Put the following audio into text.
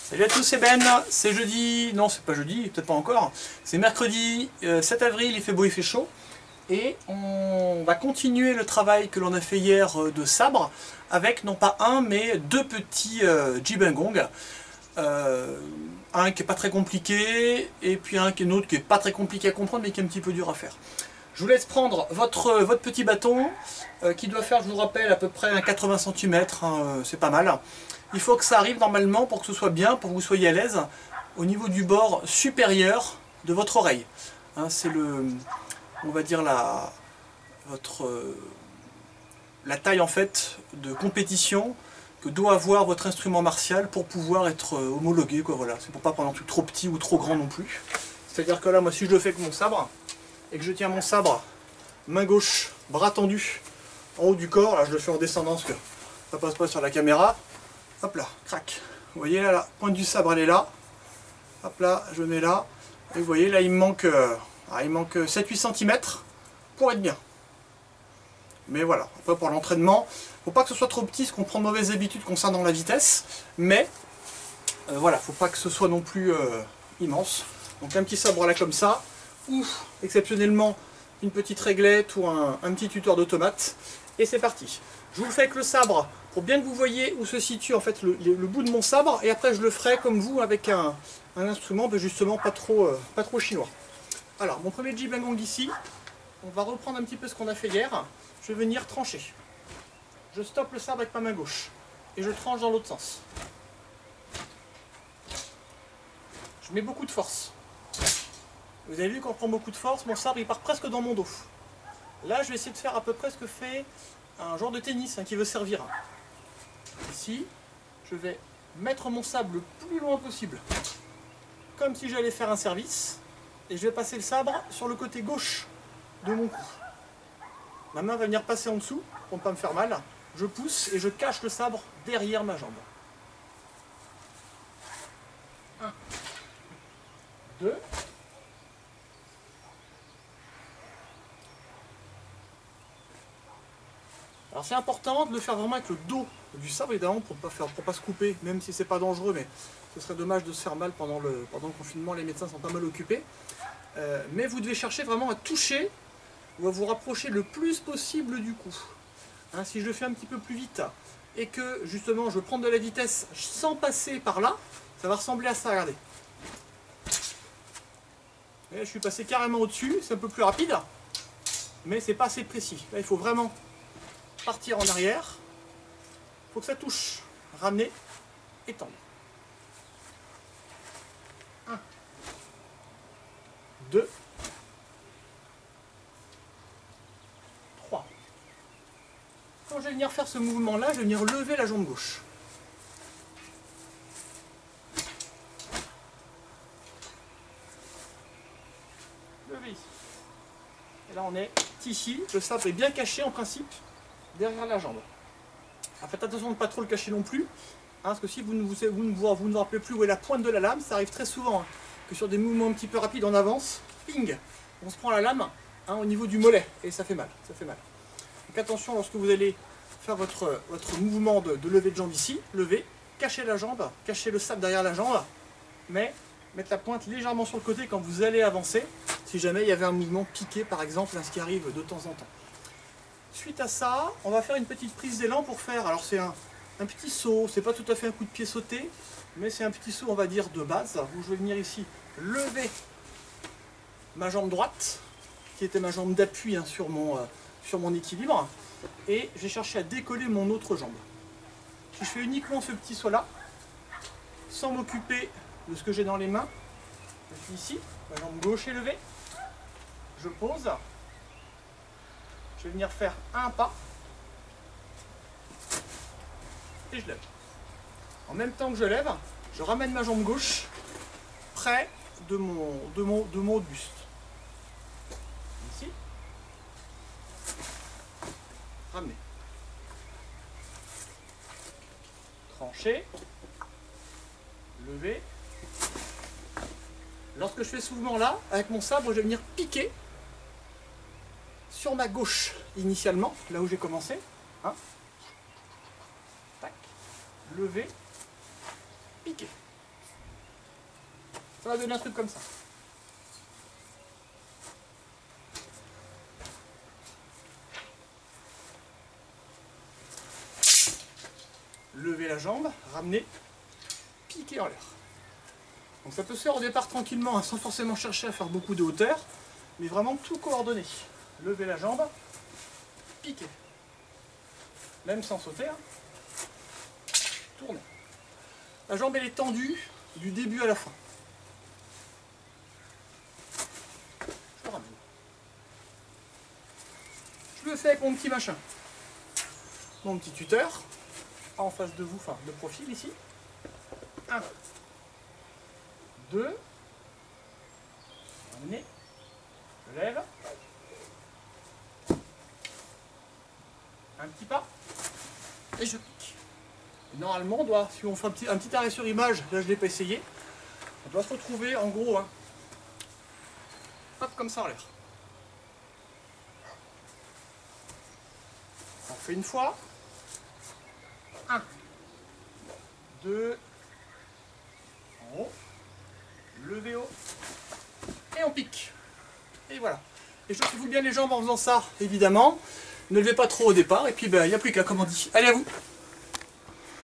Salut à tous, c'est Ben, c'est jeudi, non c'est pas jeudi, peut-être pas encore, c'est mercredi 7 avril, il fait beau, il fait chaud, et on va continuer le travail que l'on a fait hier de sabre, avec non pas un, mais deux petits jibengong, un qui est pas très compliqué, et puis un autre qui est pas très compliqué à comprendre, mais qui est un petit peu dur à faire. Je vous laisse prendre votre petit bâton, qui doit faire, je vous rappelle, à peu près un 80 cm, hein, c'est pas mal. Il faut que ça arrive normalement pour que ce soit bien, pour que vous soyez à l'aise, au niveau du bord supérieur de votre oreille. Hein, c'est le, on va dire la taille en fait de compétition que doit avoir votre instrument martial pour pouvoir être homologué, quoi, voilà. C'est pour pas prendre un truc trop petit ou trop grand non plus. C'est-à-dire que là, moi, si je le fais avec mon sabre, et que je tiens mon sabre, main gauche, bras tendu, en haut du corps, là je le fais en descendant parce que ça passe pas sur la caméra. Hop là, crac. Vous voyez là, la pointe du sabre elle est là. Hop là, je mets là. Et vous voyez là, il me manque 7-8 cm pour être bien. Mais voilà, après pour l'entraînement, faut pas que ce soit trop petit, parce qu'on prend de mauvaises habitudes concernant la vitesse. Mais voilà, faut pas que ce soit non plus immense. Donc un petit sabre là comme ça, ou exceptionnellement une petite réglette ou un petit tuteur d'automate. Et c'est parti. Je vous le fais avec le sabre pour bien que vous voyez où se situe en fait le bout de mon sabre, et après je le ferai comme vous avec un instrument justement pas trop chinois. Alors mon premier jibengong ici, on va reprendre un petit peu ce qu'on a fait hier. Je vais venir trancher. Je stoppe le sabre avec ma main gauche et je tranche dans l'autre sens. Je mets beaucoup de force. Vous avez vu quand je prends beaucoup de force, mon sabre il part presque dans mon dos. Là je vais essayer de faire à peu près ce que fait un genre de tennis qui veut servir. Ici, je vais mettre mon sabre le plus loin possible, comme si j'allais faire un service, et je vais passer le sabre sur le côté gauche de mon cou. Ma main va venir passer en dessous pour ne pas me faire mal. Je pousse et je cache le sabre derrière ma jambe. 1, 2. Alors c'est important de le faire vraiment avec le dos du sabre, évidemment, pour pas se couper, même si c'est pas dangereux, mais ce serait dommage de se faire mal pendant le confinement, les médecins sont pas mal occupés. Mais vous devez chercher vraiment à toucher ou à vous rapprocher le plus possible du cou. Hein, si je le fais un petit peu plus vite et que justement je prends de la vitesse sans passer par là, ça va ressembler à ça, regardez. Et je suis passé carrément au-dessus, c'est un peu plus rapide, mais c'est pas assez précis. Là il faut vraiment partir en arrière, il faut que ça touche, ramener et tendre. 1, 2, 3. Quand je vais venir faire ce mouvement là, je vais venir lever la jambe gauche. Lever ici. Et là on est ici, le sabre est bien caché en principe derrière la jambe. Alors faites attention de ne pas trop le cacher non plus, parce que si vous ne vous rappelez plus où est la pointe de la lame, ça arrive très souvent que sur des mouvements un petit peu rapides en avance, ping, on se prend la lame au niveau du mollet, et ça fait mal, ça fait mal. Donc attention lorsque vous allez faire votre mouvement de lever de jambe ici, lever, cachez la jambe, cachez le sabre derrière la jambe, mais mettre la pointe légèrement sur le côté quand vous allez avancer, si jamais il y avait un mouvement piqué par exemple, ce qui arrive de temps en temps. Suite à ça, on va faire une petite prise d'élan pour faire, alors c'est un petit saut, c'est pas tout à fait un coup de pied sauté, mais c'est un petit saut on va dire de base, où je vais venir ici lever ma jambe droite, qui était ma jambe d'appui sur mon équilibre, et j'ai cherché à décoller mon autre jambe. Si je fais uniquement ce petit saut là, sans m'occuper de ce que j'ai dans les mains, je suis ici, ma jambe gauche est levée, je pose. Je vais venir faire un pas et je lève. En même temps que je lève, je ramène ma jambe gauche près de mon buste. Ici. Ramener. Trancher. Lever. Lorsque je fais ce mouvement-là, avec mon sabre, je vais venir piquer sur ma gauche initialement, là où j'ai commencé. Hein. Tac. Lever, piquer. Ça va donner un truc comme ça. Levez la jambe, ramenez, piquez en l'air. Donc ça peut se faire au départ tranquillement, hein, sans forcément chercher à faire beaucoup de hauteur, mais vraiment tout coordonné. Levez la jambe, piquez. Même sans sauter, hein. Tournez. La jambe elle est tendue du début à la fin. Je le ramène. Je le fais avec mon petit machin. Mon petit tuteur, en face de vous, enfin de profil ici. 1, 2, ramenez, je lève, un petit pas, et je pique. Et normalement, on doit, si on fait un petit arrêt sur image, là je ne l'ai pas essayé, on doit se retrouver en gros, hein, hop, comme ça en l'air. On fait une fois, 1, 2, en haut, levez haut, et on pique. Et voilà. Et chaussez-vous bien les jambes en faisant ça, évidemment. Ne levez pas trop au départ, et puis il n'y a plus qu'à, comme on dit. Allez à vous!